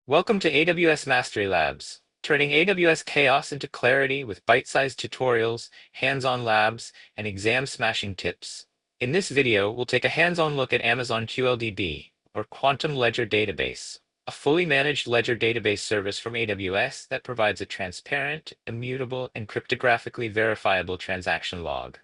Welcome to AWS Mastery Labs, turning AWS chaos into clarity with bite-sized tutorials, hands-on labs, and exam-smashing tips. In this video, we'll take a hands-on look at Amazon QLDB, or Quantum Ledger Database, a fully managed ledger database service from AWS that provides a transparent, immutable, and cryptographically verifiable transaction log.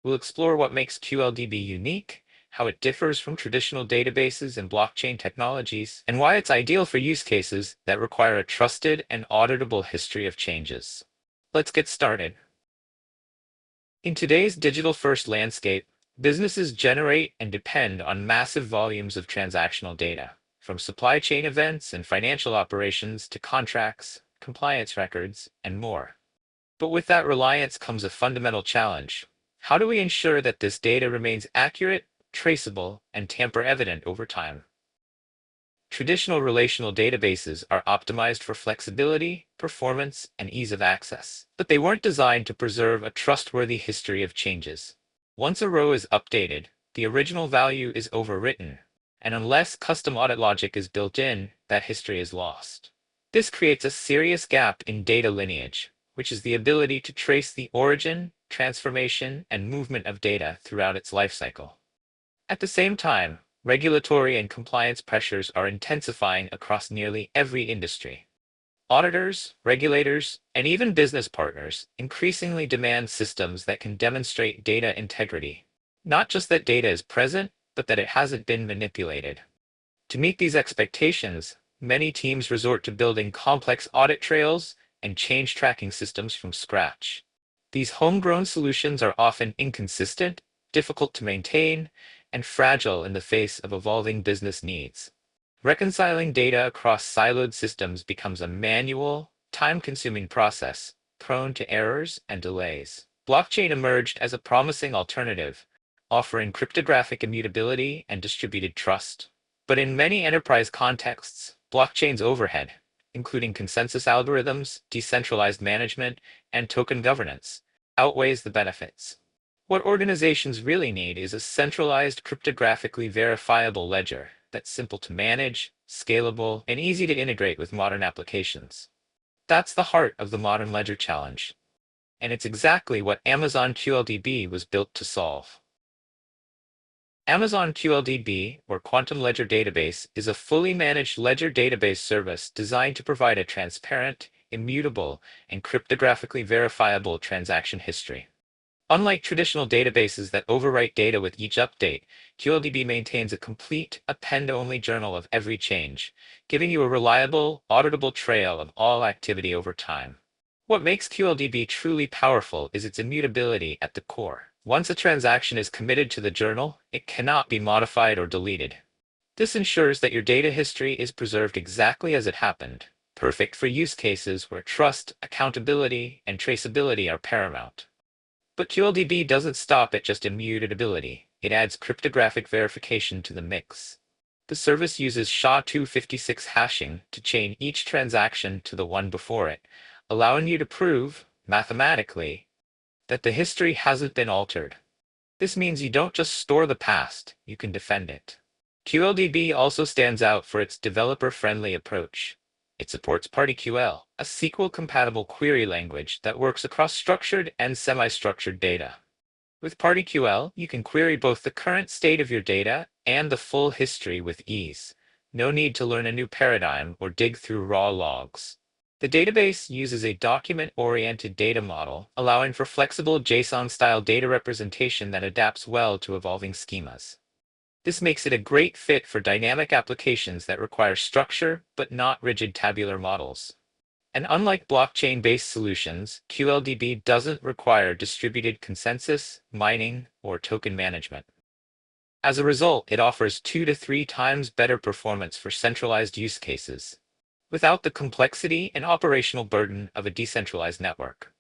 We'll explore what makes QLDB unique, how it differs from traditional databases and blockchain technologies, and why it's ideal for use cases that require a trusted and auditable history of changes. Let's get started. In today's digital-first landscape, businesses generate and depend on massive volumes of transactional data, from supply chain events and financial operations to contracts, compliance records, and more. But with that reliance comes a fundamental challenge. How do we ensure that this data remains accurate, traceable, and tamper-evident over time? Traditional relational databases are optimized for flexibility, performance, and ease of access, but they weren't designed to preserve a trustworthy history of changes. Once a row is updated, the original value is overwritten, and unless custom audit logic is built in, that history is lost. This creates a serious gap in data lineage, which is the ability to trace the origin, transformation, and movement of data throughout its lifecycle. At the same time, regulatory and compliance pressures are intensifying across nearly every industry. Auditors, regulators, and even business partners increasingly demand systems that can demonstrate data integrity. Not just that data is present, but that it hasn't been manipulated. To meet these expectations, many teams resort to building complex audit trails and change tracking systems from scratch. These homegrown solutions are often inconsistent, difficult to maintain, and fragile in the face of evolving business needs. Reconciling data across siloed systems becomes a manual, time-consuming process, prone to errors and delays. Blockchain emerged as a promising alternative, offering cryptographic immutability and distributed trust. But in many enterprise contexts, blockchain's overhead, including consensus algorithms, decentralized management, and token governance, outweighs the benefits. What organizations really need is a centralized, cryptographically verifiable ledger that's simple to manage, scalable, and easy to integrate with modern applications. That's the heart of the modern ledger challenge, and it's exactly what Amazon QLDB was built to solve. Amazon QLDB, or Quantum Ledger Database, is a fully managed ledger database service designed to provide a transparent, immutable, and cryptographically verifiable transaction history. Unlike traditional databases that overwrite data with each update, QLDB maintains a complete, append-only journal of every change, giving you a reliable, auditable trail of all activity over time. What makes QLDB truly powerful is its immutability at the core. Once a transaction is committed to the journal, it cannot be modified or deleted. This ensures that your data history is preserved exactly as it happened, perfect for use cases where trust, accountability, and traceability are paramount. But QLDB doesn't stop at just immutability. It adds cryptographic verification to the mix. The service uses SHA-256 hashing to chain each transaction to the one before it, allowing you to prove, mathematically, that the history hasn't been altered. This means you don't just store the past, you can defend it. QLDB also stands out for its developer-friendly approach. It supports PartiQL, a SQL-compatible query language that works across structured and semi-structured data. With PartiQL, you can query both the current state of your data and the full history with ease. No need to learn a new paradigm or dig through raw logs. The database uses a document-oriented data model, allowing for flexible JSON-style data representation that adapts well to evolving schemas. This makes it a great fit for dynamic applications that require structure but not rigid tabular models. And unlike blockchain-based solutions, QLDB doesn't require distributed consensus, mining, or token management. As a result, it offers 2 to 3 times better performance for centralized use cases, without the complexity and operational burden of a decentralized network.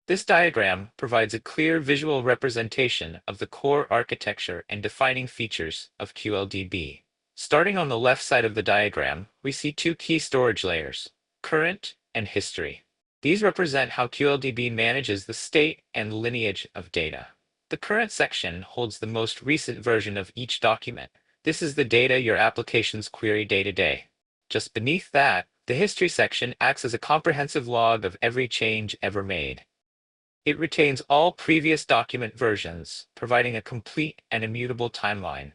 This diagram provides a clear visual representation of the core architecture and defining features of QLDB. Starting on the left side of the diagram, we see 2 key storage layers, current and history. These represent how QLDB manages the state and lineage of data. The current section holds the most recent version of each document. This is the data your applications query day to day. Just beneath that, the history section acts as a comprehensive log of every change ever made. It retains all previous document versions, providing a complete and immutable timeline.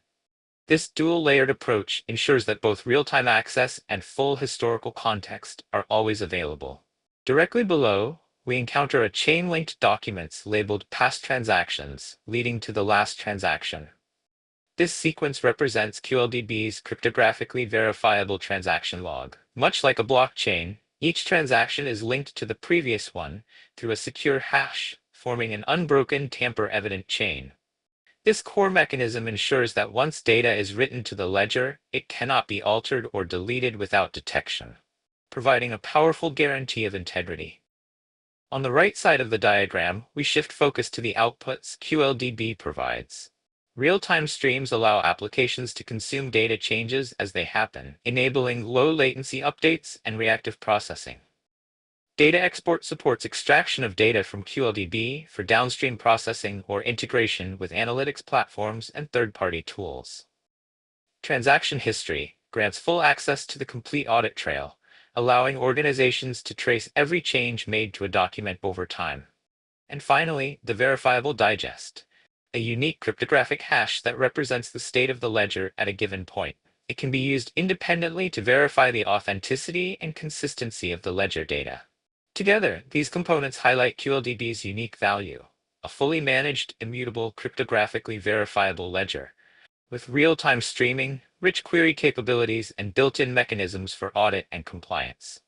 This dual-layered approach ensures that both real-time access and full historical context are always available. Directly below, we encounter a chain-linked documents labeled past transactions, leading to the last transaction. This sequence represents QLDB's cryptographically verifiable transaction log. Much like a blockchain, each transaction is linked to the previous one through a secure hash, forming an unbroken, tamper-evident chain. This core mechanism ensures that once data is written to the ledger, it cannot be altered or deleted without detection, providing a powerful guarantee of integrity. On the right side of the diagram, we shift focus to the outputs QLDB provides. Real-time streams allow applications to consume data changes as they happen, enabling low-latency updates and reactive processing. Data export supports extraction of data from QLDB for downstream processing or integration with analytics platforms and third-party tools. Transaction history grants full access to the complete audit trail, allowing organizations to trace every change made to a document over time. And finally, the verifiable digest, a unique cryptographic hash that represents the state of the ledger at a given point. It can be used independently to verify the authenticity and consistency of the ledger data. Together, these components highlight QLDB's unique value, a fully managed, immutable, cryptographically verifiable ledger, with real-time streaming, rich query capabilities, and built-in mechanisms for audit and compliance.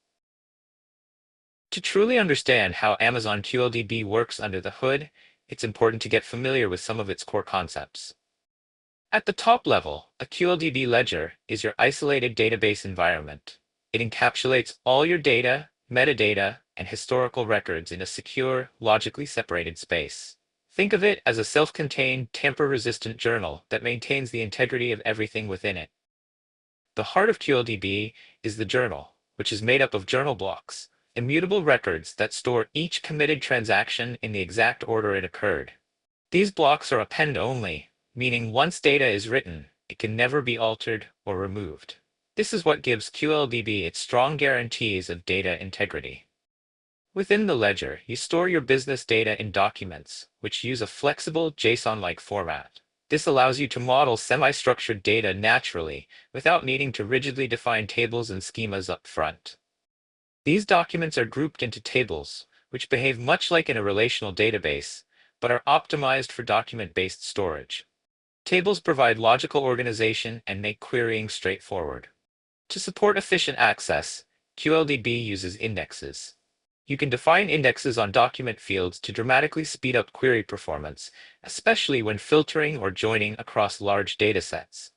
To truly understand how Amazon QLDB works under the hood, it's important to get familiar with some of its core concepts. At the top level, a QLDB ledger is your isolated database environment. It encapsulates all your data, metadata, and historical records in a secure, logically separated space. Think of it as a self-contained, tamper-resistant journal that maintains the integrity of everything within it. The heart of QLDB is the journal, which is made up of journal blocks, immutable records that store each committed transaction in the exact order it occurred. These blocks are append-only, meaning once data is written, it can never be altered or removed. This is what gives QLDB its strong guarantees of data integrity. Within the ledger, you store your business data in documents, which use a flexible JSON-like format. This allows you to model semi-structured data naturally without needing to rigidly define tables and schemas up front. These documents are grouped into tables, which behave much like in a relational database, but are optimized for document-based storage. Tables provide logical organization and make querying straightforward. To support efficient access, QLDB uses indexes. You can define indexes on document fields to dramatically speed up query performance, especially when filtering or joining across large datasets.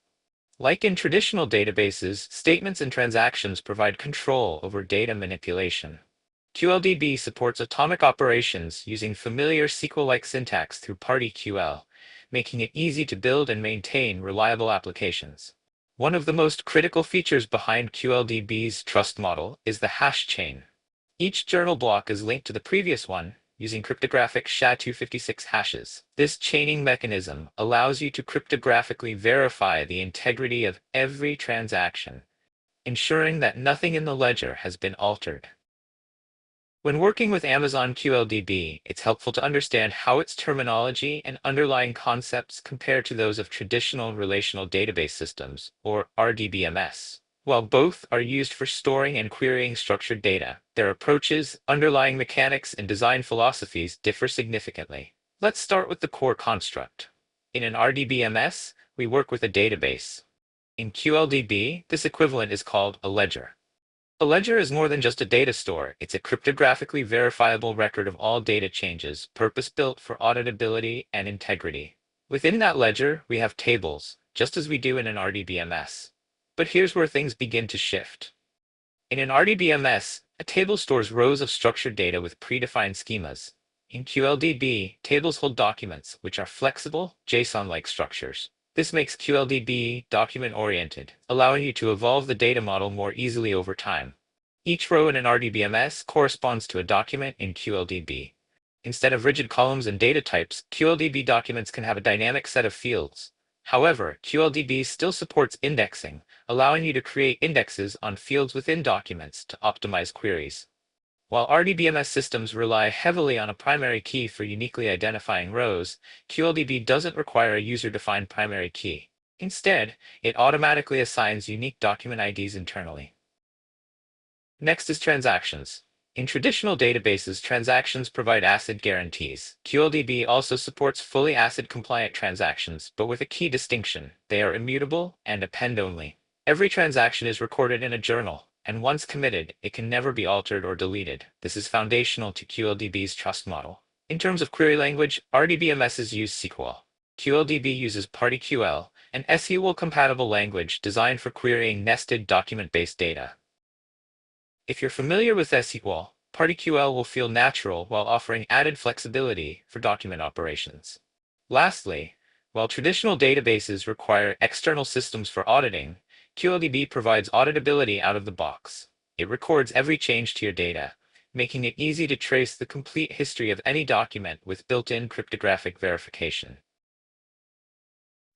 Like in traditional databases, statements and transactions provide control over data manipulation. QLDB supports atomic operations using familiar SQL-like syntax through PartiQL, making it easy to build and maintain reliable applications. One of the most critical features behind QLDB's trust model is the hash chain. Each journal block is linked to the previous one using cryptographic SHA-256 hashes. This chaining mechanism allows you to cryptographically verify the integrity of every transaction, ensuring that nothing in the ledger has been altered. When working with Amazon QLDB, it's helpful to understand how its terminology and underlying concepts compare to those of traditional relational database systems, or RDBMS. While both are used for storing and querying structured data, their approaches, underlying mechanics, and design philosophies differ significantly. Let's start with the core construct. In an RDBMS, we work with a database. In QLDB, this equivalent is called a ledger. A ledger is more than just a data store. It's a cryptographically verifiable record of all data changes, purpose-built for auditability and integrity. Within that ledger, we have tables, just as we do in an RDBMS. But here's where things begin to shift. In an RDBMS, a table stores rows of structured data with predefined schemas. In QLDB, tables hold documents, which are flexible, JSON-like structures. This makes QLDB document-oriented, allowing you to evolve the data model more easily over time. Each row in an RDBMS corresponds to a document in QLDB. Instead of rigid columns and data types, QLDB documents can have a dynamic set of fields, However, QLDB still supports indexing, allowing you to create indexes on fields within documents to optimize queries. While RDBMS systems rely heavily on a primary key for uniquely identifying rows, QLDB doesn't require a user-defined primary key. Instead, it automatically assigns unique document IDs internally. Next is transactions. In traditional databases, transactions provide ACID guarantees. QLDB also supports fully ACID-compliant transactions, but with a key distinction: they are immutable and append-only. Every transaction is recorded in a journal, and once committed, it can never be altered or deleted. This is foundational to QLDB's trust model. In terms of query language, RDBMSs use SQL. QLDB uses PartiQL, an SQL-compatible language designed for querying nested document-based data. If you're familiar with SQL, PartiQL will feel natural while offering added flexibility for document operations. Lastly, while traditional databases require external systems for auditing, QLDB provides auditability out of the box. It records every change to your data, making it easy to trace the complete history of any document with built-in cryptographic verification.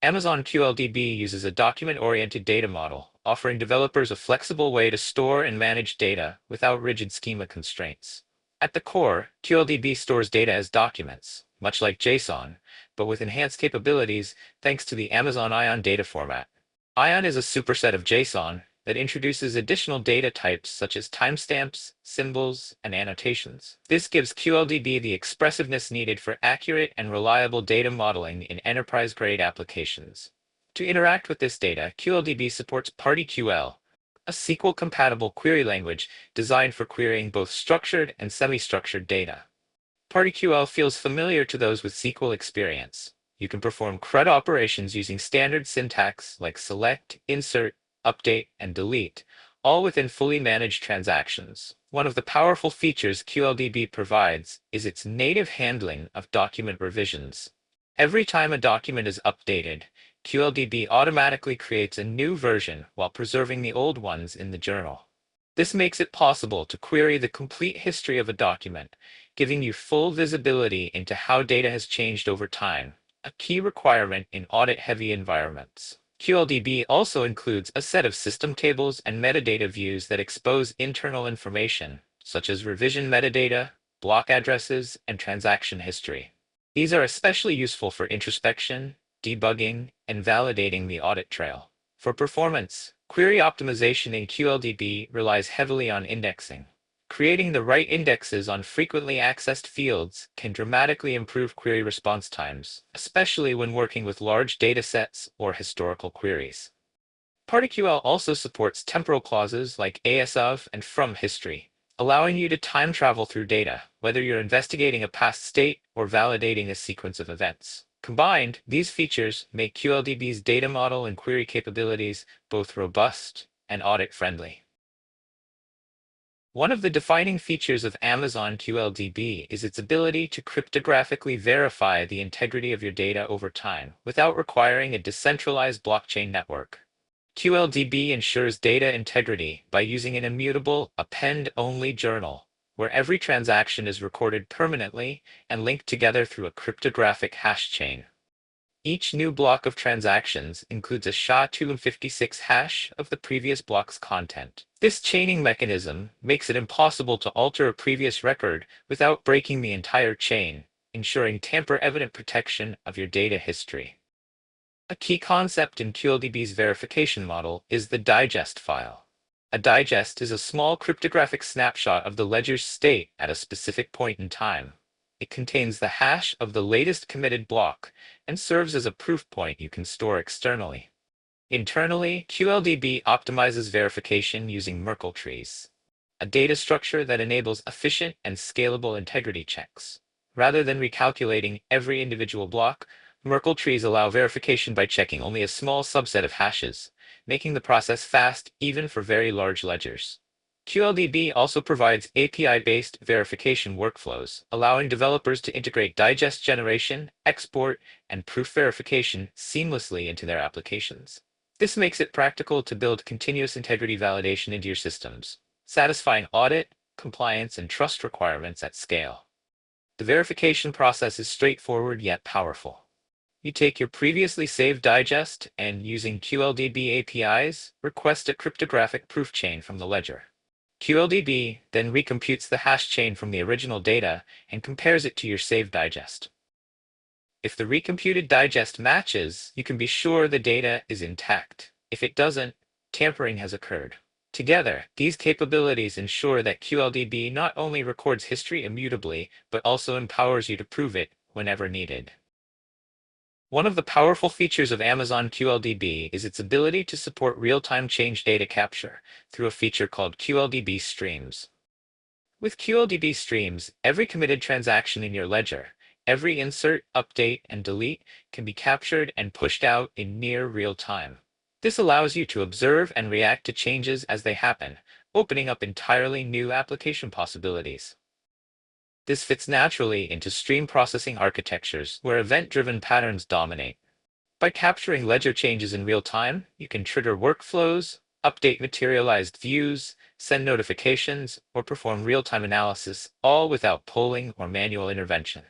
Amazon QLDB uses a document-oriented data model, offering developers a flexible way to store and manage data without rigid schema constraints. At the core, QLDB stores data as documents, much like JSON, but with enhanced capabilities thanks to the Amazon Ion data format. Ion is a superset of JSON that introduces additional data types such as timestamps, symbols, and annotations. This gives QLDB the expressiveness needed for accurate and reliable data modeling in enterprise-grade applications. To interact with this data, QLDB supports PartiQL, a SQL-compatible query language designed for querying both structured and semi-structured data. PartiQL feels familiar to those with SQL experience. You can perform CRUD operations using standard syntax like select, insert, update, and delete, all within fully managed transactions. One of the powerful features QLDB provides is its native handling of document revisions. Every time a document is updated, QLDB automatically creates a new version while preserving the old ones in the journal. This makes it possible to query the complete history of a document, giving you full visibility into how data has changed over time, a key requirement in audit-heavy environments. QLDB also includes a set of system tables and metadata views that expose internal information, such as revision metadata, block addresses, and transaction history. These are especially useful for introspection, debugging, and validating the audit trail. For performance, query optimization in QLDB relies heavily on indexing. Creating the right indexes on frequently accessed fields can dramatically improve query response times, especially when working with large datasets or historical queries. PartiQL also supports temporal clauses like as of and from history, allowing you to time travel through data, whether you're investigating a past state or validating a sequence of events. Combined, these features make QLDB's data model and query capabilities both robust and audit-friendly. One of the defining features of Amazon QLDB is its ability to cryptographically verify the integrity of your data over time without requiring a decentralized blockchain network. QLDB ensures data integrity by using an immutable, append-only journal, where every transaction is recorded permanently and linked together through a cryptographic hash chain. Each new block of transactions includes a SHA-256 hash of the previous block's content. This chaining mechanism makes it impossible to alter a previous record without breaking the entire chain, ensuring tamper-evident protection of your data history. A key concept in QLDB's verification model is the digest file. A digest is a small cryptographic snapshot of the ledger's state at a specific point in time. It contains the hash of the latest committed block and serves as a proof point you can store externally. Internally, QLDB optimizes verification using Merkle trees, a data structure that enables efficient and scalable integrity checks. Rather than recalculating every individual block, Merkle trees allow verification by checking only a small subset of hashes, making the process fast even for very large ledgers. QLDB also provides API-based verification workflows, allowing developers to integrate digest generation, export, and proof verification seamlessly into their applications. This makes it practical to build continuous integrity validation into your systems, satisfying audit, compliance, and trust requirements at scale. The verification process is straightforward yet powerful. You take your previously saved digest and, using QLDB APIs, request a cryptographic proof chain from the ledger. QLDB then recomputes the hash chain from the original data and compares it to your saved digest. If the recomputed digest matches, you can be sure the data is intact. If it doesn't, tampering has occurred. Together, these capabilities ensure that QLDB not only records history immutably, but also empowers you to prove it whenever needed. One of the powerful features of Amazon QLDB is its ability to support real-time change data capture through a feature called QLDB Streams. With QLDB Streams, every committed transaction in your ledger, every insert, update, and delete can be captured and pushed out in near real time. This allows you to observe and react to changes as they happen, opening up entirely new application possibilities. This fits naturally into stream processing architectures where event-driven patterns dominate. By capturing ledger changes in real time, you can trigger workflows, update materialized views, send notifications, or perform real-time analysis, all without polling or manual intervention.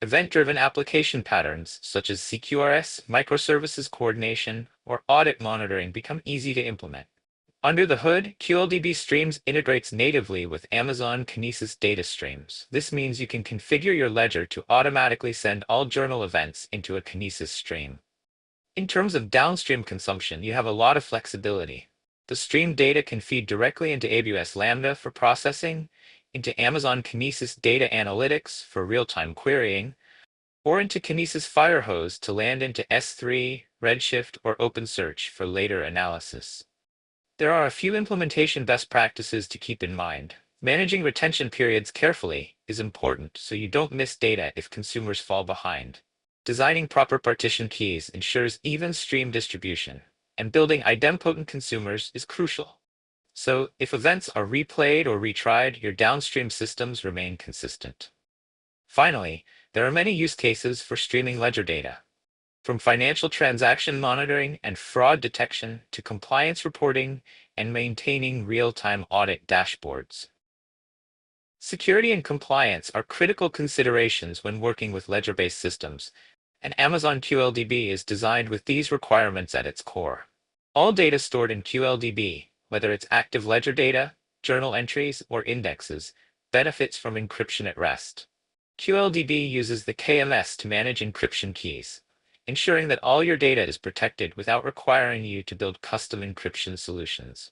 Event-driven application patterns such as CQRS, microservices coordination, or audit monitoring become easy to implement. Under the hood, QLDB Streams integrates natively with Amazon Kinesis data streams. This means you can configure your ledger to automatically send all journal events into a Kinesis stream. In terms of downstream consumption, you have a lot of flexibility. The stream data can feed directly into AWS Lambda for processing, into Amazon Kinesis Data Analytics for real-time querying, or into Kinesis Firehose to land into S3, Redshift, or OpenSearch for later analysis. There are a few implementation best practices to keep in mind. Managing retention periods carefully is important so you don't miss data if consumers fall behind. Designing proper partition keys ensures even stream distribution, and building idempotent consumers is crucial. So, if events are replayed or retried, your downstream systems remain consistent. Finally, there are many use cases for streaming ledger data. From financial transaction monitoring and fraud detection to compliance reporting and maintaining real-time audit dashboards. Security and compliance are critical considerations when working with ledger-based systems, and Amazon QLDB is designed with these requirements at its core. All data stored in QLDB, whether it's active ledger data, journal entries, or indexes, benefits from encryption at rest. QLDB uses the KMS to manage encryption keys, ensuring that all your data is protected without requiring you to build custom encryption solutions.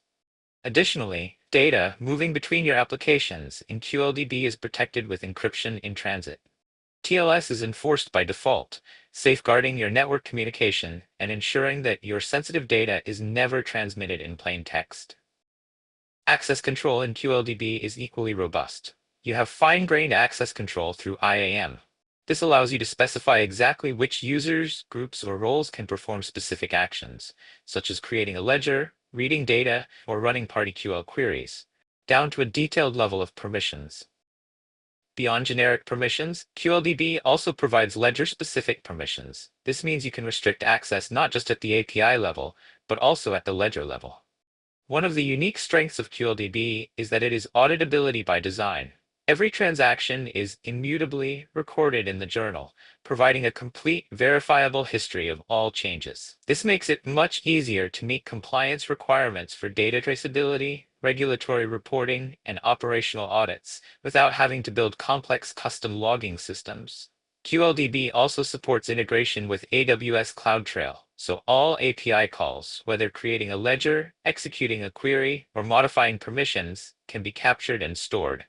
Additionally, data moving between your applications in QLDB is protected with encryption in transit. TLS is enforced by default, safeguarding your network communication and ensuring that your sensitive data is never transmitted in plain text. Access control in QLDB is equally robust. You have fine-grained access control through IAM. This allows you to specify exactly which users, groups, or roles can perform specific actions, such as creating a ledger, reading data, or running PartiQL queries, down to a detailed level of permissions. Beyond generic permissions, QLDB also provides ledger-specific permissions. This means you can restrict access not just at the API level, but also at the ledger level. One of the unique strengths of QLDB is that it is auditability by design. Every transaction is immutably recorded in the journal, providing a complete, verifiable history of all changes. This makes it much easier to meet compliance requirements for data traceability, regulatory reporting, and operational audits without having to build complex custom logging systems. QLDB also supports integration with AWS CloudTrail, so all API calls, whether creating a ledger, executing a query, or modifying permissions, can be captured and stored.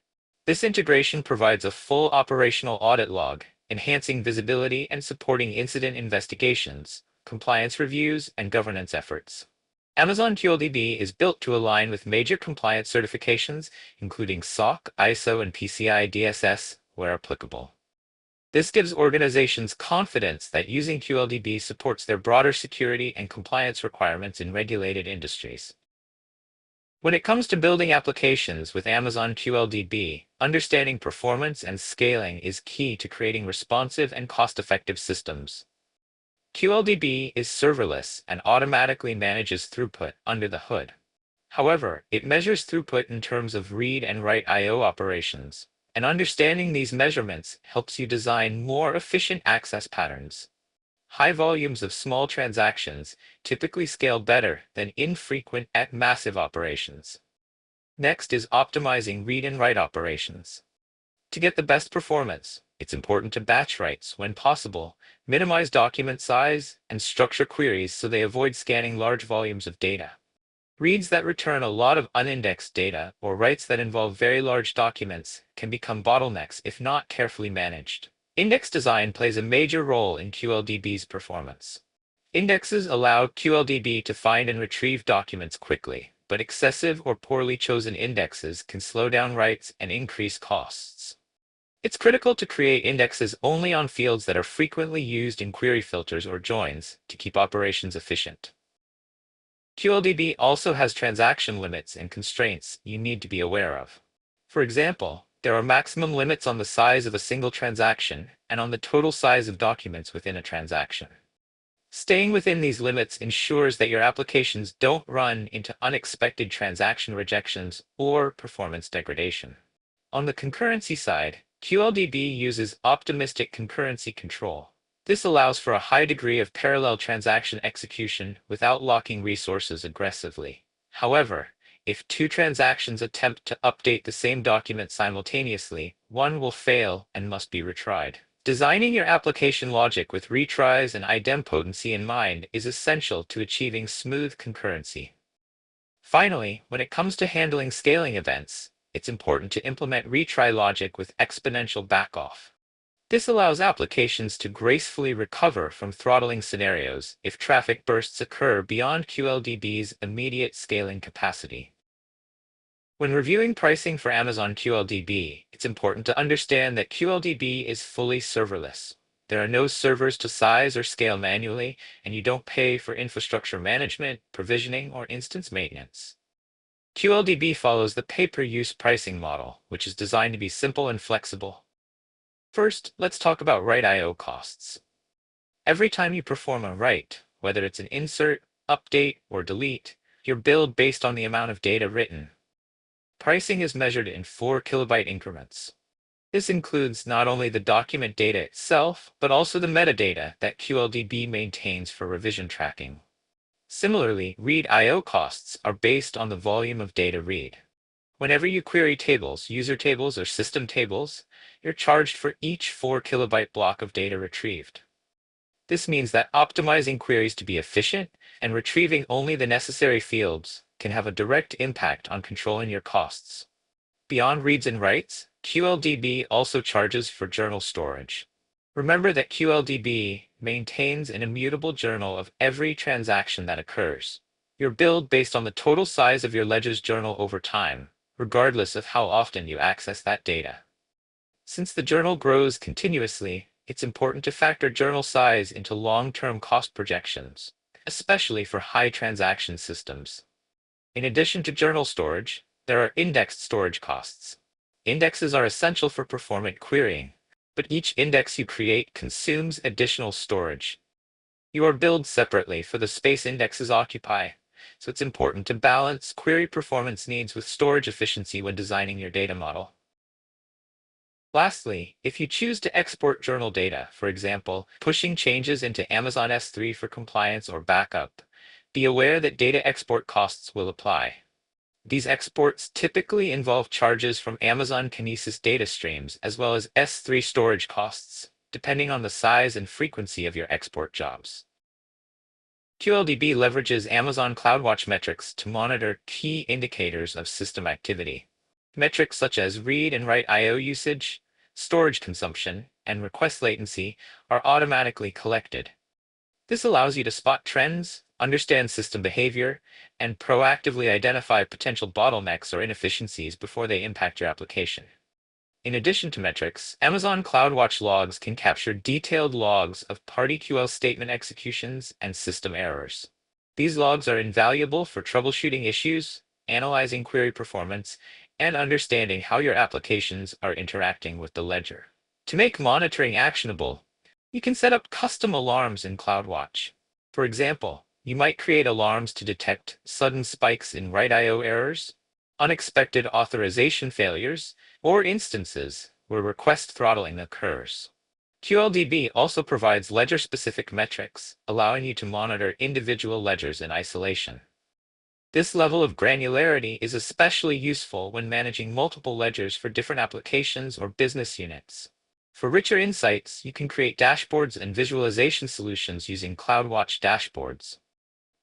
This integration provides a full operational audit log, enhancing visibility and supporting incident investigations, compliance reviews, and governance efforts. Amazon QLDB is built to align with major compliance certifications, including SOC, ISO, and PCI DSS, where applicable. This gives organizations confidence that using QLDB supports their broader security and compliance requirements in regulated industries. When it comes to building applications with Amazon QLDB, understanding performance and scaling is key to creating responsive and cost-effective systems. QLDB is serverless and automatically manages throughput under the hood. However, it measures throughput in terms of read and write I/O operations, and understanding these measurements helps you design more efficient access patterns. High volumes of small transactions typically scale better than infrequent at massive operations. Next is optimizing read and write operations. To get the best performance, it's important to batch writes when possible, minimize document size, and structure queries so they avoid scanning large volumes of data. Reads that return a lot of unindexed data or writes that involve very large documents can become bottlenecks if not carefully managed. Index design plays a major role in QLDB's performance. Indexes allow QLDB to find and retrieve documents quickly, but excessive or poorly chosen indexes can slow down writes and increase costs. It's critical to create indexes only on fields that are frequently used in query filters or joins to keep operations efficient. QLDB also has transaction limits and constraints you need to be aware of. For example, there are maximum limits on the size of a single transaction and on the total size of documents within a transaction. Staying within these limits ensures that your applications don't run into unexpected transaction rejections or performance degradation. On the concurrency side, QLDB uses optimistic concurrency control. This allows for a high degree of parallel transaction execution without locking resources aggressively. However, if two transactions attempt to update the same document simultaneously, one will fail and must be retried. Designing your application logic with retries and idempotency in mind is essential to achieving smooth concurrency. Finally, when it comes to handling scaling events, it's important to implement retry logic with exponential backoff. This allows applications to gracefully recover from throttling scenarios if traffic bursts occur beyond QLDB's immediate scaling capacity. When reviewing pricing for Amazon QLDB, it's important to understand that QLDB is fully serverless. There are no servers to size or scale manually, and you don't pay for infrastructure management, provisioning, or instance maintenance. QLDB follows the pay-per-use pricing model, which is designed to be simple and flexible. First, let's talk about write I/O costs. Every time you perform a write, whether it's an insert, update, or delete, you're billed based on the amount of data written. Pricing is measured in 4 kilobyte increments. This includes not only the document data itself, but also the metadata that QLDB maintains for revision tracking. Similarly, read I/O costs are based on the volume of data read. Whenever you query tables, user tables, or system tables, you're charged for each 4 kilobyte block of data retrieved. This means that optimizing queries to be efficient and retrieving only the necessary fields can have a direct impact on controlling your costs. Beyond reads and writes, QLDB also charges for journal storage. Remember that QLDB maintains an immutable journal of every transaction that occurs. You're billed based on the total size of your ledger's journal over time, regardless of how often you access that data. Since the journal grows continuously, it's important to factor journal size into long-term cost projections, especially for high transaction systems. In addition to journal storage, there are indexed storage costs. Indexes are essential for performant querying, but each index you create consumes additional storage. You are billed separately for the space indexes occupy, so it's important to balance query performance needs with storage efficiency when designing your data model. Lastly, if you choose to export journal data, for example, pushing changes into Amazon S3 for compliance or backup, be aware that data export costs will apply. These exports typically involve charges from Amazon Kinesis data streams as well as S3 storage costs, depending on the size and frequency of your export jobs. QLDB leverages Amazon CloudWatch metrics to monitor key indicators of system activity. Metrics such as read and write I/O usage, storage consumption, and request latency are automatically collected. This allows you to spot trends, understand system behavior, and proactively identify potential bottlenecks or inefficiencies before they impact your application. In addition to metrics, Amazon CloudWatch logs can capture detailed logs of PartiQL statement executions and system errors. These logs are invaluable for troubleshooting issues, analyzing query performance, and understanding how your applications are interacting with the ledger. To make monitoring actionable, you can set up custom alarms in CloudWatch. For example, you might create alarms to detect sudden spikes in write I/O errors, unexpected authorization failures, or instances where request throttling occurs. QLDB also provides ledger-specific metrics, allowing you to monitor individual ledgers in isolation. This level of granularity is especially useful when managing multiple ledgers for different applications or business units. For richer insights, you can create dashboards and visualization solutions using CloudWatch dashboards.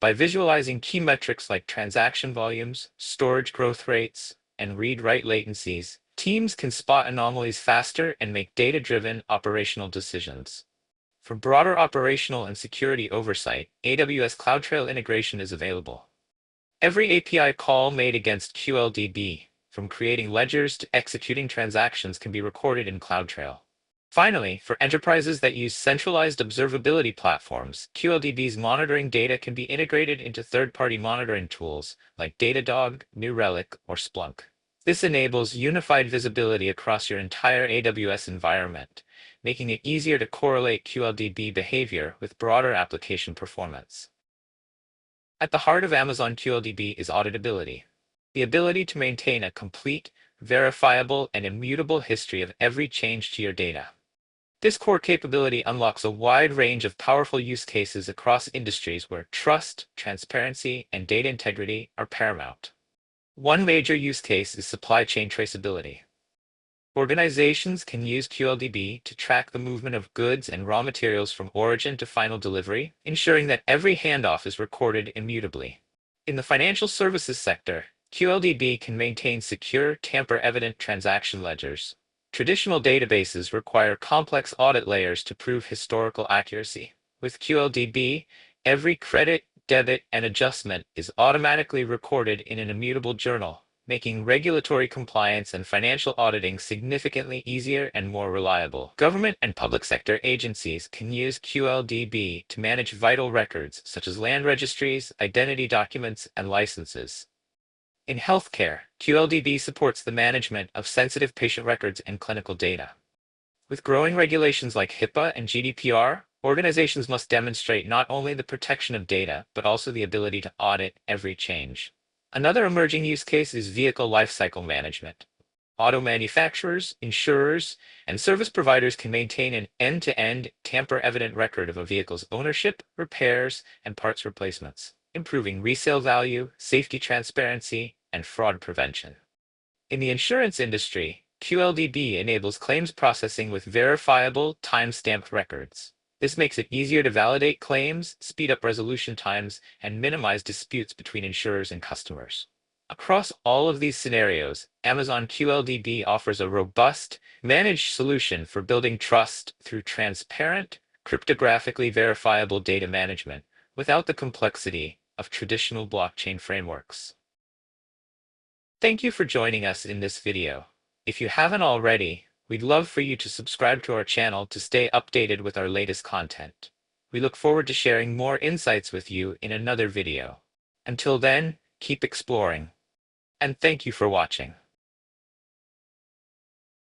By visualizing key metrics like transaction volumes, storage growth rates, and read-write latencies, teams can spot anomalies faster and make data-driven operational decisions. For broader operational and security oversight, AWS CloudTrail integration is available. Every API call made against QLDB, from creating ledgers to executing transactions, can be recorded in CloudTrail. Finally, for enterprises that use centralized observability platforms, QLDB's monitoring data can be integrated into third-party monitoring tools like Datadog, New Relic, or Splunk. This enables unified visibility across your entire AWS environment, making it easier to correlate QLDB behavior with broader application performance. At the heart of Amazon QLDB is auditability, the ability to maintain a complete, verifiable, and immutable history of every change to your data. This core capability unlocks a wide range of powerful use cases across industries where trust, transparency, and data integrity are paramount. One major use case is supply chain traceability. Organizations can use QLDB to track the movement of goods and raw materials from origin to final delivery, ensuring that every handoff is recorded immutably. In the financial services sector, QLDB can maintain secure, tamper-evident transaction ledgers. Traditional databases require complex audit layers to prove historical accuracy. With QLDB, every credit, debit, and adjustment is automatically recorded in an immutable journal, making regulatory compliance and financial auditing significantly easier and more reliable. Government and public sector agencies can use QLDB to manage vital records such as land registries, identity documents, and licenses. In healthcare, QLDB supports the management of sensitive patient records and clinical data. With growing regulations like HIPAA and GDPR, organizations must demonstrate not only the protection of data, but also the ability to audit every change. Another emerging use case is vehicle lifecycle management. Auto manufacturers, insurers, and service providers can maintain an end-to-end, tamper-evident record of a vehicle's ownership, repairs, and parts replacements, improving resale value, safety transparency, and fraud prevention. In the insurance industry, QLDB enables claims processing with verifiable, time-stamped records. This makes it easier to validate claims, speed up resolution times, and minimize disputes between insurers and customers. Across all of these scenarios, Amazon QLDB offers a robust, managed solution for building trust through transparent, cryptographically verifiable data management without the complexity of traditional blockchain frameworks. Thank you for joining us in this video. If you haven't already, we'd love for you to subscribe to our channel to stay updated with our latest content. We look forward to sharing more insights with you in another video. Until then, keep exploring. And thank you for watching.